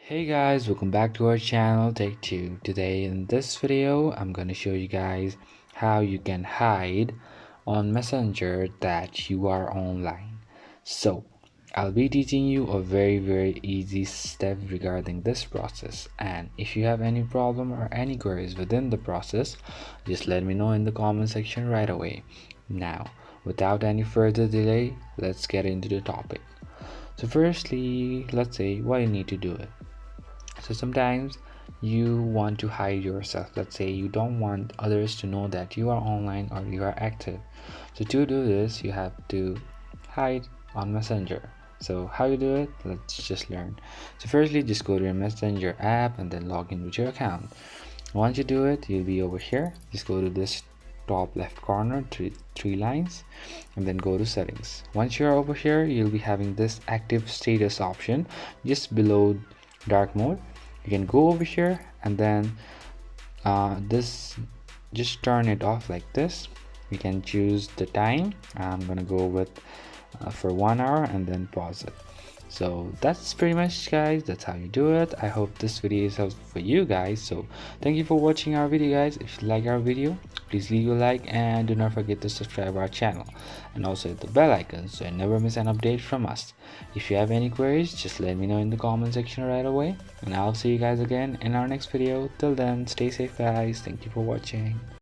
Hey guys, welcome back to our channel Take 2. Today in this video I'm gonna show you guys how you can hide on Messenger that you are online. So I'll be teaching you a very easy step regarding this process, and if you have any problem or any queries within the process, just let me know in the comment section right away. Now without any further delay, let's get into the topic. So firstly, let's say why you need to do it. So sometimes you want to hide yourself. Let's say you don't want others to know that you are online or you are active. So to do this, you have to hide on Messenger. So how you do it, let's just learn. So firstly, just go to your Messenger app and then log in with your account. Once you do it, you'll be over here. Just go to this top left corner, three lines, and then go to settings. Once you're over here, you'll be having this active status option just below dark mode. You can go over here and then this, just turn it off like this. You can choose the time. I'm gonna go with for 1 hour and then pause it. So that's pretty much, guys, that's how you do it. I hope this video is helpful for you guys. So thank you for watching our video, guys. If you like our video, please leave a like and do not forget to subscribe our channel and also hit the bell icon so you never miss an update from us. If you have any queries, just let me know in the comment section right away, and I'll see you guys again in our next video. Till then, stay safe, guys. Thank you for watching.